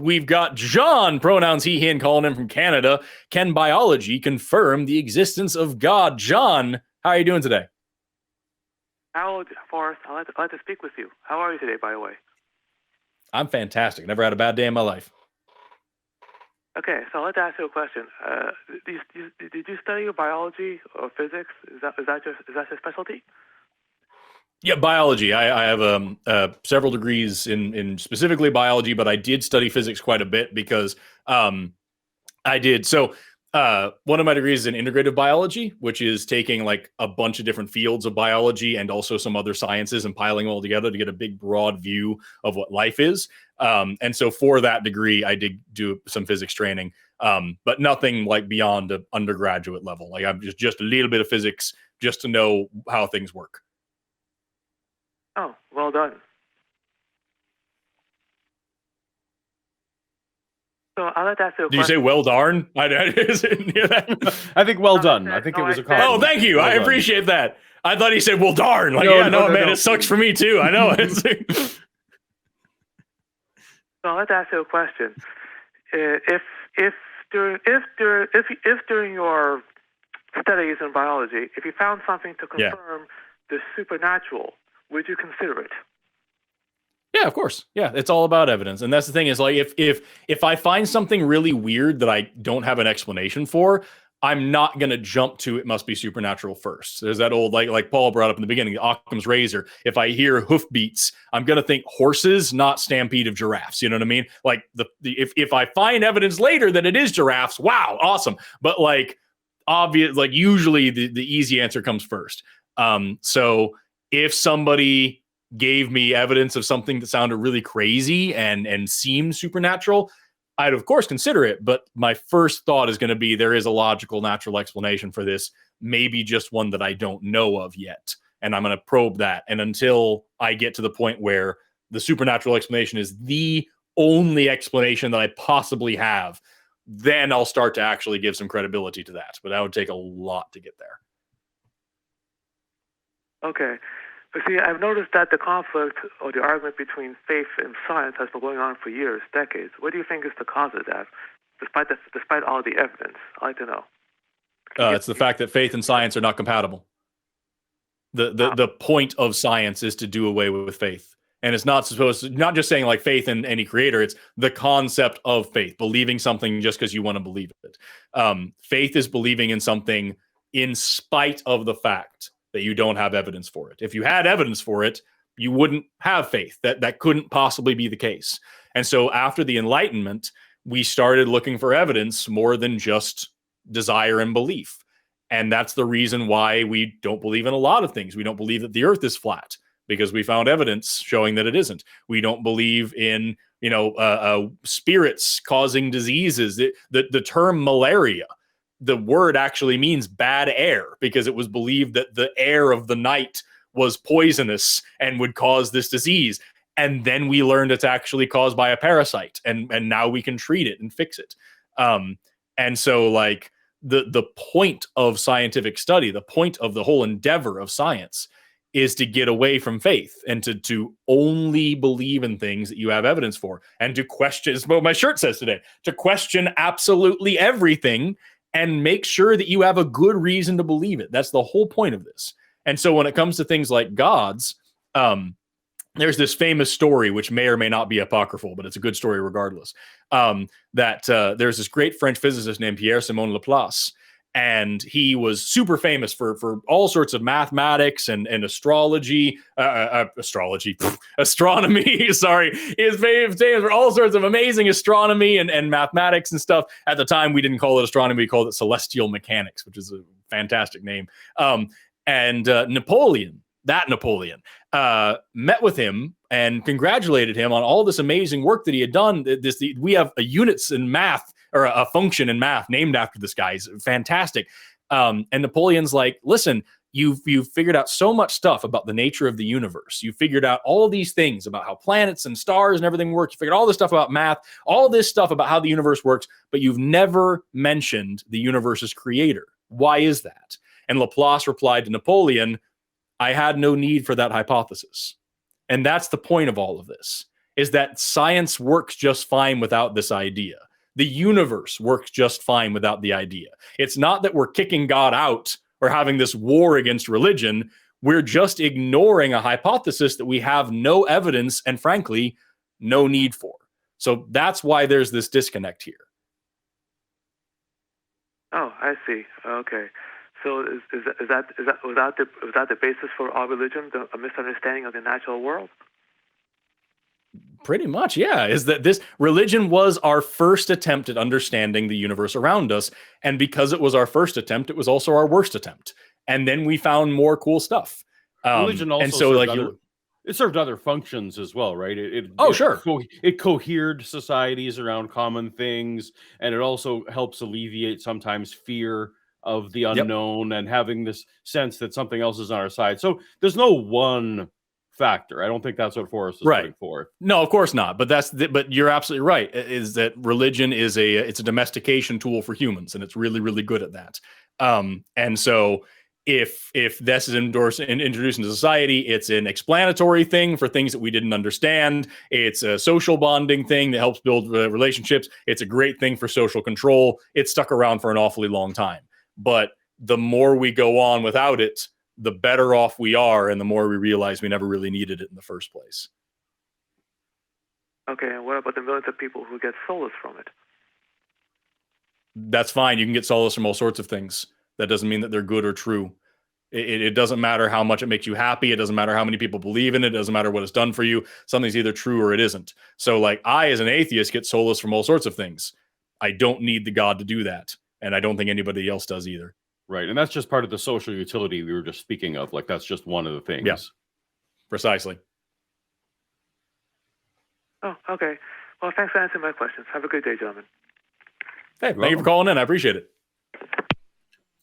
we've got John, pronouns he, him, calling in from Canada. Can biology confirm the existence of God? John, how are you doing today? Harold, Forrest, I'd like to speak with you. How are you today, by the way? I'm fantastic. Never had a bad day in my life. Okay, so I'd like to ask you a question. Did you study biology or physics? Is that your specialty? Yeah, biology. I have several degrees in specifically biology, but I did study physics quite a bit because I did. So one of my degrees is in integrative biology, which is taking like a bunch of different fields of biology and also some other sciences and piling them all together to get a big, broad view of what life is. And so for that degree, I did do some physics training, but nothing like beyond an undergraduate level. Like I'm just a little bit of physics just to know how things work. Oh, well done. So I'd like to ask you a question. Did you say well darn? I didn't hear that. I think well done. I think it was a compliment. Oh, thank you. Well I done. appreciate that. I thought he said well darn. Like, No, man, it sucks for me too. I know. So I'd like to ask you a question. If during your studies in biology, if you found something to confirm the supernatural, would you consider it? Yeah, of course. Yeah, it's all about evidence. And that's the thing is like if I find something really weird that I don't have an explanation for, I'm not going to jump to it must be supernatural first. There's that old like Paul brought up in the beginning, Occam's razor. If I hear hoofbeats, I'm going to think horses, not stampede of giraffes. You know what I mean? Like if I find evidence later that it is giraffes, wow, awesome. But like obvious, like usually the easy answer comes first. So if somebody gave me evidence of something that sounded really crazy and seemed supernatural, I'd of course consider it. But my first thought is going to be there is a logical, natural explanation for this, maybe just one that I don't know of yet. And I'm going to probe that. And until I get to the point where the supernatural explanation is the only explanation that I possibly have, then I'll start to actually give some credibility to that. But that would take a lot to get there. Okay. But see, I've noticed that the conflict or the argument between faith and science has been going on for years, decades. What do you think is the cause of that, despite all the evidence? I'd like to know. It's the fact that faith and science are not compatible. The point of science is to do away with faith. And it's not not just saying like faith in any creator, it's the concept of faith, believing something just because you want to believe it. Faith is believing in something in spite of the fact that you don't have evidence for it. If you had evidence for it, you wouldn't have faith. That couldn't possibly be the case. And so after the Enlightenment, we started looking for evidence more than just desire and belief. And that's the reason why we don't believe in a lot of things. We don't believe that the earth is flat because we found evidence showing that it isn't. We don't believe in, spirits causing diseases. The term malaria, the word actually means bad air because it was believed that the air of the night was poisonous and would cause this disease. And then we learned it's actually caused by a parasite, and now we can treat it and fix it. And so like the point of scientific study, the point of the whole endeavor of science is to get away from faith and to only believe in things that you have evidence for, and to question, it's what my shirt says today, to question absolutely everything and make sure that you have a good reason to believe it. That's the whole point of this. And so when it comes to things like gods, there's this famous story, which may or may not be apocryphal, but it's a good story regardless, that there's this great French physicist named Pierre-Simon Laplace, and he was super famous for all sorts of mathematics and astronomy. Sorry, he is famous for all sorts of amazing astronomy and mathematics and stuff. At the time, we didn't call it astronomy; we called it celestial mechanics, which is a fantastic name. And Napoleon met with him and congratulated him on all this amazing work that he had done. We have a units in math, or a function in math named after this guy. He's fantastic. And Napoleon's like, listen, you've figured out so much stuff about the nature of the universe. You figured out all these things about how planets and stars and everything work. You figured all this stuff about math, all this stuff about how the universe works, but you've never mentioned the universe's creator. Why is that? And Laplace replied to Napoleon, I had no need for that hypothesis. And that's the point of all of this, is that science works just fine without this idea. The universe works just fine without the idea. It's not that we're kicking God out or having this war against religion. We're just ignoring a hypothesis that we have no evidence and, frankly, no need for. So that's why there's this disconnect here. Oh, I see. Okay. So was that the basis for our religion, a misunderstanding of the natural world? Pretty much, yeah. Is that this religion was our first attempt at understanding the universe around us. And because it was our first attempt, it was also our worst attempt. And then we found more cool stuff. Religion also and so like it served other functions as well, right? It cohered societies around common things, and it also helps alleviate sometimes fear of the unknown and having this sense that something else is on our side. So there's no one factor. I don't think that's what Forrest is putting forth. No, of course not. But but you're absolutely right. Is that religion is it's a domestication tool for humans, and it's really, really good at that. And so if this is introduced into society, it's an explanatory thing for things that we didn't understand. It's a social bonding thing that helps build relationships. It's a great thing for social control. It's stuck around for an awfully long time. But the more we go on without it, the better off we are, and the more we realize we never really needed it in the first place. Okay, and what about the millions of people who get solace from it? That's fine. You can get solace from all sorts of things. That doesn't mean that they're good or true. It doesn't matter how much it makes you happy. It doesn't matter how many people believe in it. It doesn't matter what it's done for you. Something's either true or it isn't. So like I, as an atheist, get solace from all sorts of things. I don't need the God to do that. And I don't think anybody else does either. Right. And that's just part of the social utility we were just speaking of. Like that's just one of the things. Yeah, precisely. Oh, okay. Well, thanks for answering my questions. Have a good day, gentlemen. Hey, thank you for calling in. I appreciate it.